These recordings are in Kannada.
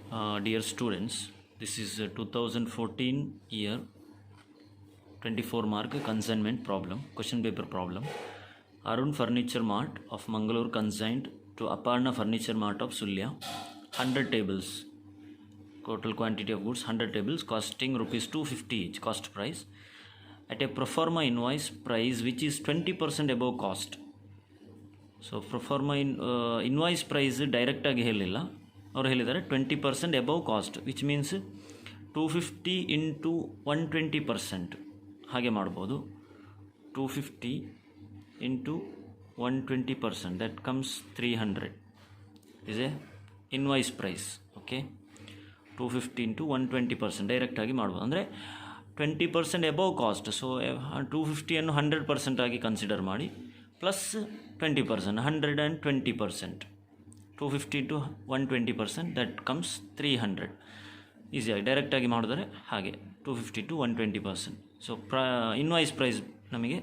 Dear students, this is a 2014 year 24 mark consignment problem, question paper problem. Arun Furniture Mart of Mangalore consigned to Aparna Furniture Mart of Sulya 100 tables, total quantity of goods 100 tables costing rupees 250 each, cost price, at a pro forma invoice price which is 20% above cost. So proforma invoice price ಡೈರೆಕ್ಟಾಗಿ ಹೇಳಿಲ್ಲ, ಅವ್ರು ಹೇಳಿದ್ದಾರೆ 20% above cost, which means 250 into 120%, ಹಾಗೆ ಮಾಡ್ಬೋದು. 250 into 120%, that comes 300 is a invoice price. Okay, 250 into 120% ಡೈರೆಕ್ಟಾಗಿ ಮಾಡ್ಬೋದು. ಅಂದರೆ 20% ಅಬವ್ ಕಾಸ್ಟ್. ಸೊ 250 100% ಆಗಿ ಕನ್ಸಿಡರ್ ಮಾಡಿ, ಪ್ಲಸ್ 20%, 120%, 250 to 120%, ದಟ್ ಕಮ್ಸ್ 300. ಈಸಿಯಾಗಿ ಡೈರೆಕ್ಟಾಗಿ ಮಾಡಿದರೆ ಹಾಗೆ 250 to 120%. ಸೊ ಇನ್ವಾಯ್ಸ್ ಪ್ರೈಸ್ ನಮಗೆ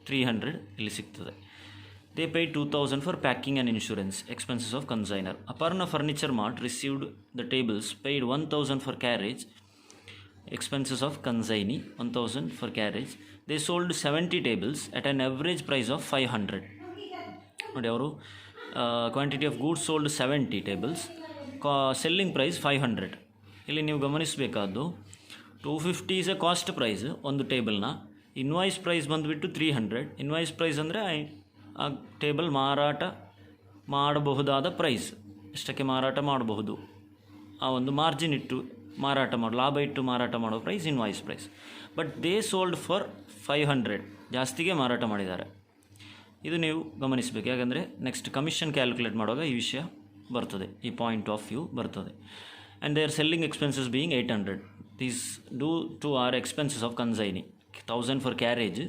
300 ಇಲ್ಲಿ ಸಿಗ್ತದೆ. They pay 2000 for packing and insurance expenses of consignor. Aparna furniture mart received the tables, paid 1000 for carriage, expenses of consignee 1000 for carriage. They sold 70 tables at an average price of 500. ನೋಡಿ, ಅವರು quantity of goods sold 70 tables, selling price 500. ಇಲ್ಲಿ ನೀವು ಗಮನಿಸಬೇಕಾದ್ದು 250 ಈಸ್ ಎ ಕಾಸ್ಟ್ ಪ್ರೈಸ್ ಒಂದು ಟೇಬಲ್ನ, ಇನ್ವಾಯ್ಸ್ ಪ್ರೈಸ್ ಬಂದುಬಿಟ್ಟು 300. ಇನ್ವಾಯ್ಸ್ ಪ್ರೈಸ್ ಅಂದರೆ ಆ ಟೇಬಲ್ ಮಾರಾಟ ಮಾಡಬಹುದಾದ ಪ್ರೈಸ್, ಎಷ್ಟಕ್ಕೆ ಮಾರಾಟ ಮಾಡಬಹುದು, ಆ ಒಂದು ಮಾರ್ಜಿನ್ ಇಟ್ಟು ಮಾರಾಟ ಮಾಡೋ, ಲಾಭ ಇಟ್ಟು ಮಾರಾಟ ಮಾಡೋ price invoice price. But they sold for 500, ಜಾಸ್ತಿಗೆ ಮಾರಾಟ ಮಾಡಿದ್ದಾರೆ. ಇದು ನೀವು ಗಮನಿಸಬೇಕು, ಯಾಕಂದರೆ ನೆಕ್ಸ್ಟ್ ಕಮಿಷನ್ ಕ್ಯಾಲ್ಕುಲೇಟ್ ಮಾಡುವಾಗ ಈ ವಿಷಯ ಬರ್ತದೆ, ಈ ಪಾಯಿಂಟ್ ಆಫ್ ವ್ಯೂ ಬರ್ತದೆ. And their selling expenses being 800. These do two are expenses of consignee. 1000 for carriage,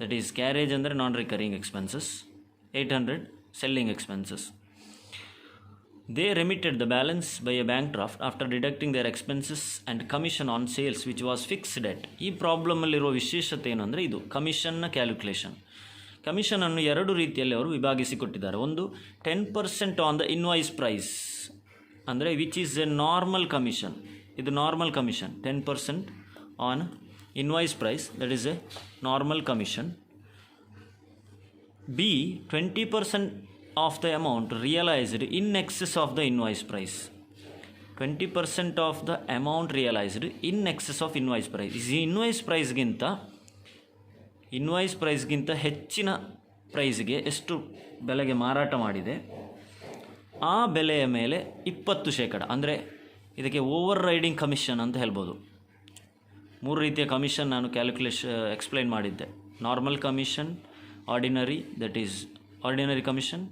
that is carriage ಅಂದರೆ non recurring expenses, 800 selling expenses. They remitted the balance by a bank draft after deducting their expenses and commission on sales which was fixed at. ಈ ಪ್ರಾಬ್ಲಮಲ್ಲಿರೋ ವಿಶೇಷತೆ ಏನಂದರೆ ಇದು ಕಮಿಷನ್ನ ಕ್ಯಾಲ್ಕುಲೇಷನ್. ಕಮಿಷನನ್ನು ಎರಡು ರೀತಿಯಲ್ಲಿ ಅವರು ವಿಭಾಗಿಸಿ ಕೊಟ್ಟಿದ್ದಾರೆ. ಒಂದು 10% ಆನ್ ದ ಇನ್ವಾಯ್ಸ್ ಪ್ರೈಸ್, ಅಂದರೆ which is a normal commission. ಇದು normal commission. 10% on invoice price, that is a normal commission. B 20% of the amount realized in excess of the invoice price. 20% of the amount realized in excess of invoice price. ಈ ಇನ್ವಾಯ್ಸ್ ಪ್ರೈಸ್ಗಿಂತ ಹೆಚ್ಚಿನ ಪ್ರೈಸ್ಗೆ ಎಷ್ಟು ಬೆಲೆಗೆ ಮಾರಾಟ ಮಾಡಿದೆ, ಆ ಬೆಲೆಯ ಮೇಲೆ 20%, ಅಂದರೆ ಇದಕ್ಕೆ ಓವರ್ ರೈಡಿಂಗ್ ಕಮಿಷನ್ ಅಂತ ಹೇಳ್ಬೋದು. 3 ರೀತಿಯ ಕಮಿಷನ್ ನಾನು ಎಕ್ಸ್ಪ್ಲೈನ್ ಮಾಡಿದ್ದೆ. Normal commission, ordinary, that is ordinary commission,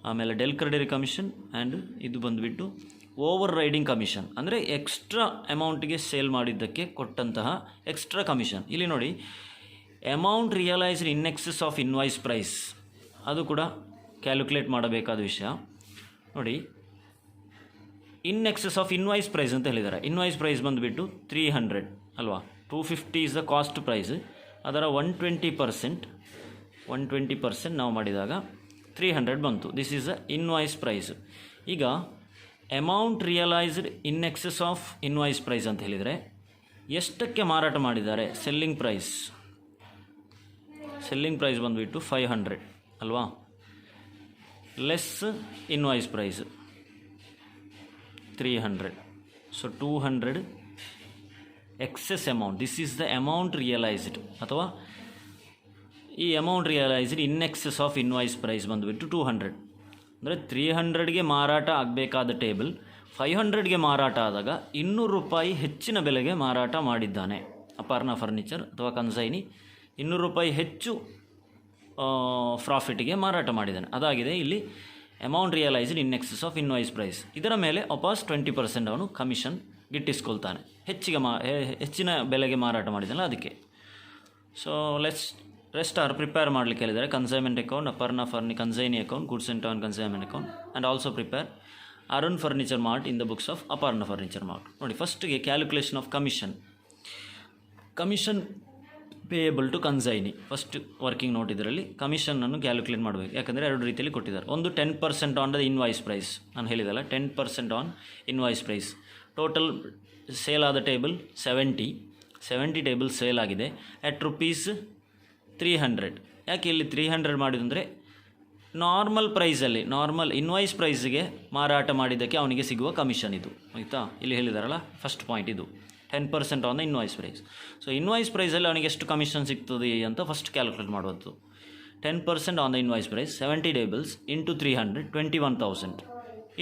ಆಮೇಲೆ ಡೆಲ್ ಕ್ರೆಡಿಟ್ ಕಮಿಷನ್, ಆ್ಯಂಡ್ ಇದು ಬಂದುಬಿಟ್ಟು ಓವರ್ ರೈಡಿಂಗ್ ಕಮಿಷನ್, ಅಂದರೆ ಎಕ್ಸ್ಟ್ರಾ ಅಮೌಂಟಿಗೆ ಸೇಲ್ ಮಾಡಿದ್ದಕ್ಕೆ ಕೊಟ್ಟಂತಹ ಎಕ್ಸ್ಟ್ರಾ ಕಮಿಷನ್. ಇಲ್ಲಿ ನೋಡಿ, amount realised in excess of invoice price, ಅದು ಕೂಡ ಕ್ಯಾಲ್ಕುಲೇಟ್ ಮಾಡಬೇಕಾದ ವಿಷಯ. ನೋಡಿ, in excess of invoice price ಅಂತ ಹೇಳಿದ್ದಾರೆ. ಇನ್ವಾಯ್ಸ್ ಪ್ರೈಸ್ ಬಂದುಬಿಟ್ಟು 300 ಅಲ್ವಾ. 250 ಇಸ್ ದ ಕಾಸ್ಟ್ ಪ್ರೈಸ್, ಅದರ 120% ನಾವು ಮಾಡಿದಾಗ 300 ಬಂತು. This is a invoice price. ಈಗ amount realised in excess of invoice price ಅಂತ ಹೇಳಿದರೆ ಎಷ್ಟಕ್ಕೆ ಮಾರಾಟ ಮಾಡಿದ್ದಾರೆ, ಸೆಲ್ಲಿಂಗ್ ಪ್ರೈಸ್ ಬಂದುಬಿಟ್ಟು 500 ಅಲ್ವಾ, less invoice price 300. So 200 excess amount, this is the amount realised, ಅಥವಾ ಈ amount realised in excess of invoice price ಬಂದುಬಿಟ್ಟು 200. ಅಂದರೆ 300ಗೆ ಮಾರಾಟ ಆಗಬೇಕಾದ ಟೇಬಲ್ 500ಗೆ ಮಾರಾಟ ಆದಾಗ 200 ರೂಪಾಯಿ ಹೆಚ್ಚಿನ ಬೆಲೆಗೆ ಮಾರಾಟ ಮಾಡಿದ್ದಾನೆ ಅಪರ್ಣ ಫರ್ನಿಚರ್ ಅಥವಾ ಕನ್ಸೈನಿ. 200 ರೂಪಾಯಿ ಹೆಚ್ಚು ಪ್ರಾಫಿಟ್ಗೆ ಮಾರಾಟ ಮಾಡಿದ್ದಾನೆ. ಅದಾಗಿದೆ ಇಲ್ಲಿ amount realised in excess of invoice price. ಇದರ ಮೇಲೆ ವಾಪಸ್ 20% ಅವನು ಕಮಿಷನ್ ಗಿಟ್ಟಿಸ್ಕೊಳ್ತಾನೆ, ಹೆಚ್ಚಿನ ಬೆಲೆಗೆ ಮಾರಾಟ ಮಾಡಿದ್ದಾನೆ ಅದಕ್ಕೆ. ಸೊ ರೆಸ್ಟ್ ಆರ್ ಪ್ರಿಪೇರ್ ಮಾಡಲಿಕ್ಕೆ ಹೇಳಿದ್ದಾರೆ. Consignment account, Aparna consignee account, goods and turn consignment account, and also prepare Arun furniture mart in the books of Aparna furniture mart. ನೋಡಿ, ಫಸ್ಟಿಗೆ calculation of commission payable to consignee. First working note ಇದರಲ್ಲಿ ಕಮಿಷನನ್ನು ಕ್ಯಾಲ್ಕುಲೇಟ್ ಮಾಡಬೇಕು, ಯಾಕಂದರೆ ಎರಡು ರೀತಿಯಲ್ಲಿ ಕೊಟ್ಟಿದ್ದಾರೆ. ಒಂದು 10% ಆನ್ ದ ಇನ್ವಾಯ್ಸ್ ಪ್ರೈಸ್, ನಾನು ಹೇಳಿದಲ್ಲ 10% on invoice price. Total sale ಆದ ಟೇಬಲ್ 70 ಟೇಬಲ್ ಸೇಲ್ ಆಗಿದೆ ಅಟ್ ರುಪೀಸ್ 300. ಯಾಕೆ ಇಲ್ಲಿ 300 ಮಾಡಿದಂದರೆ ನಾರ್ಮಲ್ ಪ್ರೈಸಲ್ಲಿ, ನಾರ್ಮಲ್ ಇನ್ವಾಯ್ಸ್ ಪ್ರೈಸ್ಗೆ ಮಾರಾಟ ಮಾಡಿದ್ದಕ್ಕೆ ಅವನಿಗೆ ಸಿಗುವ ಕಮಿಷನ್ ಇದು, ಆಯಿತಾ. ಇಲ್ಲಿ ಹೇಳಿದಾರಲ್ಲ ಫಸ್ಟ್ ಪಾಯಿಂಟ್ ಇದು 10% on the invoice price. So invoice ಪ್ರೈಸಲ್ಲಿ ಅವನಿಗೆ ಎಷ್ಟು ಕಮಿಷನ್ ಸಿಗ್ತದೆ ಅಂತ ಫಸ್ಟ್ ಕ್ಯಾಲ್ಕುಲೇಟ್ ಮಾಡುವುದು. 10% on the invoice price 70 tables into 300 21,000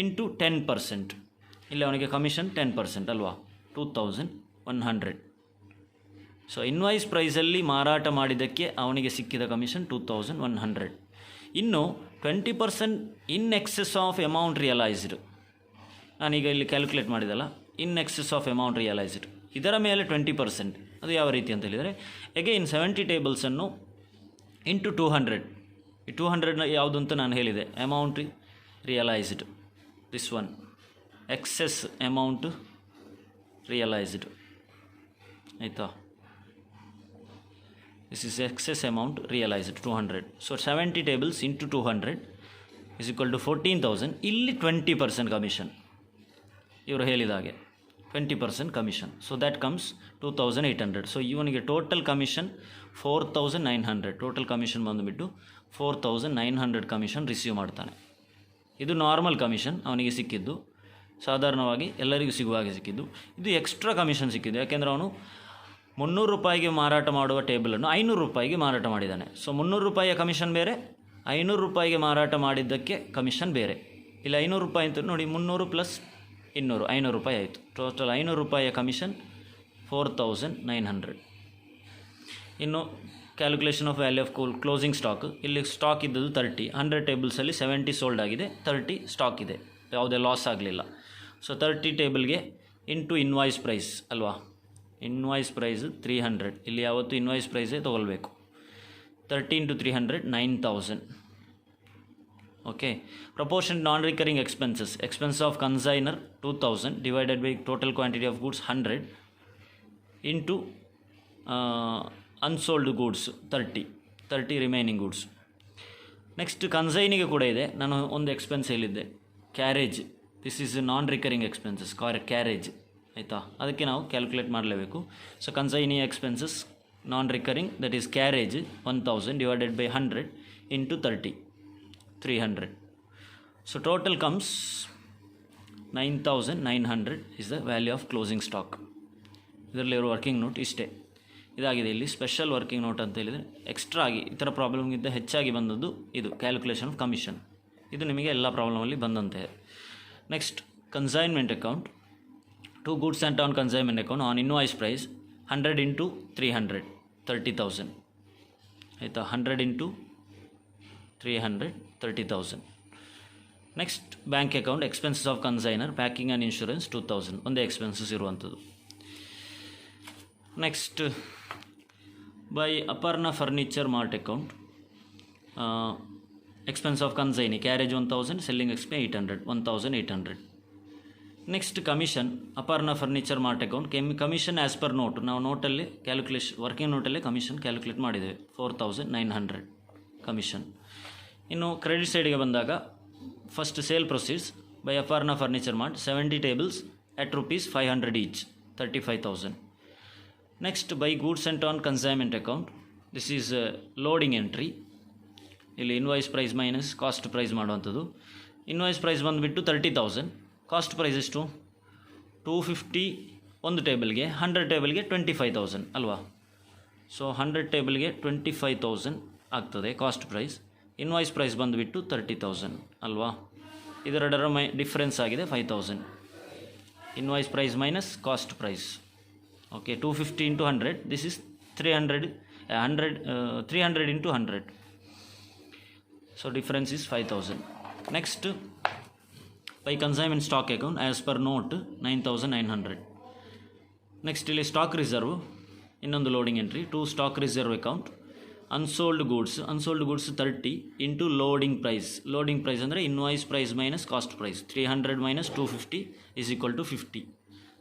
into 10%. ಇಲ್ಲಿ ಅವನಿಗೆ ಕಮಿಷನ್ 10% ಅಲ್ವಾ, 2,100. ಸೊ ಇನ್ವಾಯ್ಸ್ ಪ್ರೈಸಲ್ಲಿ ಮಾರಾಟ ಮಾಡಿದ್ದಕ್ಕೆ ಅವನಿಗೆ ಸಿಕ್ಕಿದ ಕಮಿಷನ್ 2,100. ಇನ್ನು 20% in excess of amount realised, ನಾನೀಗ ಇಲ್ಲಿ ಕ್ಯಾಲ್ಕುಲೇಟ್ ಮಾಡಿದಲ್ಲ, in excess of amount realised, ಇದರ ಮೇಲೆ 20%. ಅದು ಯಾವ ರೀತಿ ಅಂತ ಹೇಳಿದರೆ, ಅಗೈನ್ 70 ಟೇಬಲ್ಸನ್ನು ಇಂಟು 200. ಈ 200 ಯಾವುದು ಅಂತ ನಾನು ಹೇಳಿದೆ, amount realised, this one excess amount realised, ಆಯಿತಾ. This is excess amount realized 200. So 70 tables into 200 is equal to 14,000. ಇಲ್ಲಿ 20% ಕಮಿಷನ್, ಇವರು ಹೇಳಿದ ಹಾಗೆ 20% commission. So that comes 2,800. So ಇವನಿಗೆ ಟೋಟಲ್ ಕಮಿಷನ್ 4,900. ಟೋಟಲ್ ಕಮಿಷನ್ ಬಂದುಬಿಟ್ಟು 4,900 ಕಮಿಷನ್ ರಿಸೀವ್ ಮಾಡ್ತಾನೆ. ಇದು ನಾರ್ಮಲ್ ಕಮಿಷನ್ ಅವನಿಗೆ ಸಿಕ್ಕಿದ್ದು, ಸಾಧಾರಣವಾಗಿ ಎಲ್ಲರಿಗೂ ಸಿಗುವ ಹಾಗೆ ಸಿಕ್ಕಿದ್ದು. ಇದು ಎಕ್ಸ್ಟ್ರಾ ಕಮಿಷನ್ ಸಿಕ್ಕಿದ್ದು, ಯಾಕೆಂದರೆ ಅವನು 300 ರೂಪಾಯಿಗೆ ಮಾರಾಟ ಮಾಡುವ ಟೇಬಲನ್ನು 500 ರೂಪಾಯಿಗೆ ಮಾರಾಟ ಮಾಡಿದ್ದಾನೆ. ಸೊ 300 ರೂಪಾಯಿಯ ಕಮಿಷನ್ ಬೇರೆ, 500 ರೂಪಾಯಿಗೆ ಮಾರಾಟ ಮಾಡಿದ್ದಕ್ಕೆ ಕಮಿಷನ್ ಬೇರೆ. ಇಲ್ಲಿ 500 ರೂಪಾಯಿ ಅಂತ ನೋಡಿ, 300 ಪ್ಲಸ್ 200 500 ರೂಪಾಯಿ ಆಯಿತು. ಟೋಟಲ್ 500 ರೂಪಾಯಿಯ ಕಮಿಷನ್ 4,900. ಇನ್ನು calculation of value of closing stock. ಇಲ್ಲಿ ಸ್ಟಾಕ್ ಇದ್ದದ್ದು 30, 100 ಟೇಬಲ್ಸಲ್ಲಿ 70 ಸೋಲ್ಡ್ ಆಗಿದೆ, 30 ಸ್ಟಾಕ್ ಇದೆ, ಯಾವುದೇ ಲಾಸ್ ಆಗಲಿಲ್ಲ. ಸೊ 30 ಟೇಬಲ್ಗೆ ಇಂಟು ಇನ್ವಾಯ್ಸ್ ಪ್ರೈಸ್ ಅಲ್ವಾ, ಇನ್ವಾಯ್ಸ್ ಪ್ರೈಸ್ 300. ಇಲ್ಲಿ ಯಾವತ್ತು ಇನ್ವಾಯ್ಸ್ ಪ್ರೈಸೇ ತೊಗೊಳ್ಬೇಕು. 30 into 300 9,000. Okay. Proportion non recurring expense of consignor 2,000 divided by total quantity of goods 100 into unsold goods 30 remaining goods. Next ಕನ್ಸೈನಿಗೆ ಕೂಡ ಇದೆ, ನಾನು ಒಂದು ಎಕ್ಸ್ಪೆನ್ಸ್ ಹೇಳಿದ್ದೆ, carriage. This is non recurring expenses, carriage, ಆಯಿತಾ. ಅದಕ್ಕೆ ನಾವು ಕ್ಯಾಲ್ಕುಲೇಟ್ ಮಾಡಲೇಬೇಕು. So consignee expenses non recurring, that is carriage 1,000 divided by 100 into 30 300. So total comes 9,900 is the value of closing stock. ಇದರಲ್ಲಿರೋ ವರ್ಕಿಂಗ್ ನೋಟ್ ಇಷ್ಟೇ ಇದಾಗಿದೆ. ಇಲ್ಲಿ ಸ್ಪೆಷಲ್ ವರ್ಕಿಂಗ್ ನೋಟ್ ಅಂತ ಹೇಳಿದರೆ ಎಕ್ಸ್ಟ್ರಾ ಆಗಿ ಈ ಥರ ಪ್ರಾಬ್ಲಮ್ಗಿಂತ ಹೆಚ್ಚಾಗಿ ಬಂದದ್ದು ಇದು ಕ್ಯಾಲ್ಕುಲೇಷನ್ ಆಫ್ ಕಮಿಷನ್. ಇದು ನಿಮಗೆ ಎಲ್ಲ ಪ್ರಾಬ್ಲಮಲ್ಲಿ ಬಂದಂತೆ. Next consignment account. 2 goods sent on consignment account on invoice price 100 into 300 30,000, ಆಯಿತಾ. 100 into 300 30,000. Next bank account. Expenses of consignor, packing and insurance 2,000, ಒಂದೇ ಎಕ್ಸ್ಪೆನ್ಸಸ್ ಇರುವಂಥದ್ದು. Next by Aparna furniture mart account. Expense of consignee carriage 1,000, selling expense 800 1,800. Next commission Aparna furniture mart account. Commission as per note, ನಾವು ನೋಟಲ್ಲಿ ಕ್ಯಾಲ್ಕುಲೇಷನ್ ವರ್ಕಿಂಗ್ ನೋಟಲ್ಲೇ ಕಮಿಷನ್ ಕ್ಯಾಲ್ಕುಲೇಟ್ ಮಾಡಿದ್ದೇವೆ, 4,900 ಕಮಿಷನ್. ಇನ್ನು ಕ್ರೆಡಿಟ್ ಸೈಡಿಗೆ ಬಂದಾಗ first sale proceeds by Aparna furniture mart 70 tables at rupees 500 each 35,000. Next by goods sent on consignment account. This is loading entry. ಇಲ್ಲಿ invoice price minus cost price ಮಾಡುವಂಥದ್ದು. ಇನ್ವಾಯ್ಸ್ ಪ್ರೈಸ್ ಬಂದುಬಿಟ್ಟು 30,000, ಕಾಸ್ಟ್ ಪ್ರೈಸ್ ಎಷ್ಟು 250 ಒಂದು ಟೇಬಲ್ಗೆ, 100 ಟೇಬಲ್ಗೆ 25,000 ಅಲ್ವಾ. ಸೊ 100 ಟೇಬಲ್ಗೆ 25,000 ಆಗ್ತದೆ ಕಾಸ್ಟ್ ಪ್ರೈಸ್. ಇನ್ವಾಯ್ಸ್ ಪ್ರೈಸ್ ಬಂದುಬಿಟ್ಟು 30,000 ಅಲ್ವಾ. ಇದೆರಡರ ಡಿಫ್ರೆನ್ಸ್ ಆಗಿದೆ 5,000. Invoice price minus cost price. Okay. 250 into 100, this is 300 into 100. So difference is 5,000. Next by consignment stock account as per note 9,900. Next ಇಲ್ಲಿ ಸ್ಟಾಕ್ ರಿಸರ್ವ್, ಇನ್ನೊಂದು loading entry. 2 stock reserve account. Unsold goods 30 into loading price. Loading price ಅಂದರೆ invoice price minus cost price. 300 minus 250 is equal to 50.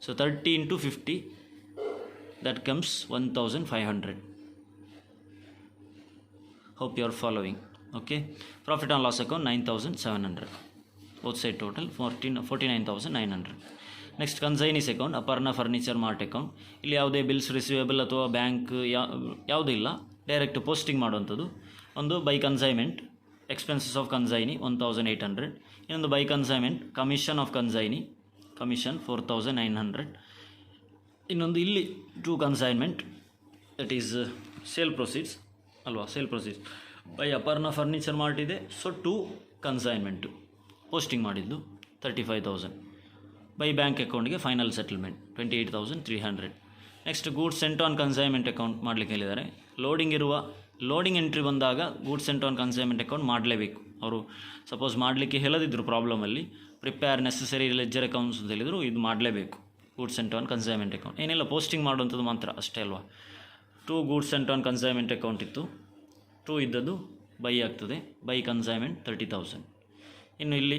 So 30 into 50 that comes 1,500. Hope you are following. Okay, profit and loss account 9,700, both side total 49,900. Next consignees account, Aparna furniture mart account. ಇಲ್ಲಿ ಯಾವುದೇ ಬಿಲ್ಸ್ ರಿಸೀವೇಬಲ್ ಅಥವಾ ಬ್ಯಾಂಕ್ ಯಾವುದೂ ಇಲ್ಲ, ಡೈರೆಕ್ಟ್ ಪೋಸ್ಟಿಂಗ್ ಮಾಡುವಂಥದ್ದು. ಒಂದು by consignment expenses of consignee 1,800, ಇನ್ನೊಂದು by consignment commission of consignee commission 4,900, ಇನ್ನೊಂದು ಇಲ್ಲಿ to consignment that is sale proceeds ಅಲ್ವಾ, sale proceeds by Aparna furniture mart ಇದೆ. ಸೊ ಟು ಕನ್ಸೈನ್ಮೆಂಟು ಪೋಸ್ಟಿಂಗ್ ಮಾಡಿದ್ದು 35,000. ಬೈ ಬ್ಯಾಂಕ್ ಅಕೌಂಟ್ಗೆ final settlement 28,300. Next goods sent on consignment account ಮಾಡಲಿಕ್ಕೆ ಹೇಳಿದ್ದಾರೆ. ಲೋಡಿಂಗ್ ಎಂಟ್ರಿ ಬಂದಾಗ goods sent on consignment account ಮಾಡಲೇಬೇಕು. ಅವರು ಸಪೋಸ್ ಮಾಡಲಿಕ್ಕೆ ಹೇಳದಿದ್ದರು ಪ್ರಾಬ್ಲಮಲ್ಲಿ, ಪ್ರಿಪೇರ್ ನೆಸೆಸರಿ ಲೆಜ್ಜರ್ ಅಕೌಂಟ್ಸ್ ಅಂತ ಹೇಳಿದರು, ಇದು ಮಾಡಲೇಬೇಕು goods sent on consignment account. ಏನಿಲ್ಲ, ಪೋಸ್ಟಿಂಗ್ ಮಾಡುವಂಥದ್ದು ಮಾತ್ರ ಅಷ್ಟೇ ಅಲ್ವಾ. To goods sent on consignment account ಇತ್ತು, ಟು ಇದ್ದದ್ದು ಬೈ ಆಗ್ತದೆ, ಬೈ ಕನ್ಸೈನ್ಮೆಂಟ್ 30,000. ಇನ್ನು ಇಲ್ಲಿ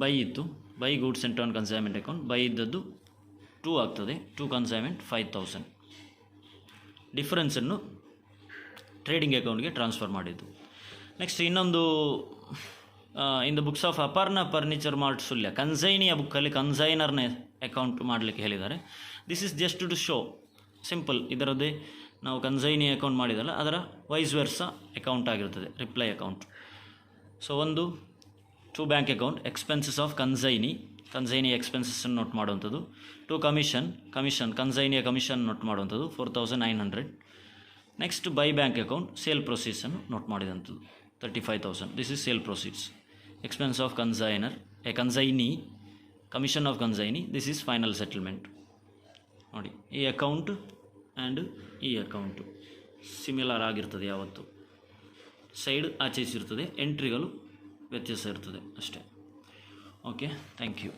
ಬೈ ಇತ್ತು, by goods sent on consignment account, by ಇದ್ದದ್ದು 2 ಆಗ್ತದೆ, ಟು ಕನ್ಸೈನ್ಮೆಂಟ್ 5,000. ಡಿಫರೆನ್ಸನ್ನು ಟ್ರೇಡಿಂಗ್ ಅಕೌಂಟ್ಗೆ ಟ್ರಾನ್ಸ್ಫರ್ ಮಾಡಿದ್ದು. ನೆಕ್ಸ್ಟ್ ಇನ್ನೊಂದು in the books of Aparna furniture mart Sullia, ಕನ್ಸೈನಿಯ ಬುಕ್ಕಲ್ಲಿ ಕನ್ಸೈನರ್ನ ಅಕೌಂಟ್ ಮಾಡಲಿಕ್ಕೆ ಹೇಳಿದ್ದಾರೆ. This is just to show simple, ಇದರದ್ದೇ ನಾವು ಕನ್ಸೈನಿ ಅಕೌಂಟ್ ಮಾಡಿದಲ್ಲ ಅದರ ವೈಸ್ ವರ್ಸ ಅಕೌಂಟ್ ಆಗಿರ್ತದೆ, ರಿಪ್ಲೈ ಅಕೌಂಟ್. ಸೊ ಒಂದು to bank account expenses of consignee ಎಕ್ಸ್ಪೆನ್ಸಸ್ಸನ್ನು ನೋಟ್ ಮಾಡುವಂಥದ್ದು. ಟು ಕಮಿಷನ್ ಕನ್ಸೈನಿಯ ಕಮಿಷನ್ ನೋಟ್ ಮಾಡುವಂಥದ್ದು 4,900. Next by bank account sale ಪ್ರೊಸೀಡ್ಸನ್ನು ನೋಟ್ ಮಾಡಿದಂಥದ್ದು 35,000. This is sale proceeds. Expense of consignee commission of consignee, this is final settlement. ನೋಡಿ, ಈ ಅಕೌಂಟ್ ಆ್ಯಂಡ್ ಈ ಅಕೌಂಟು ಸಿಮಿಲರ್ ಆಗಿರ್ತದೆ, ಯಾವತ್ತು ಸೈಡ್ ಆಚೆ ಇರ್ತದೆ, ಎಂಟ್ರಿಗಳು ವ್ಯತ್ಯಾಸ ಇರ್ತದೆ ಅಷ್ಟೇ. Okay, thank you.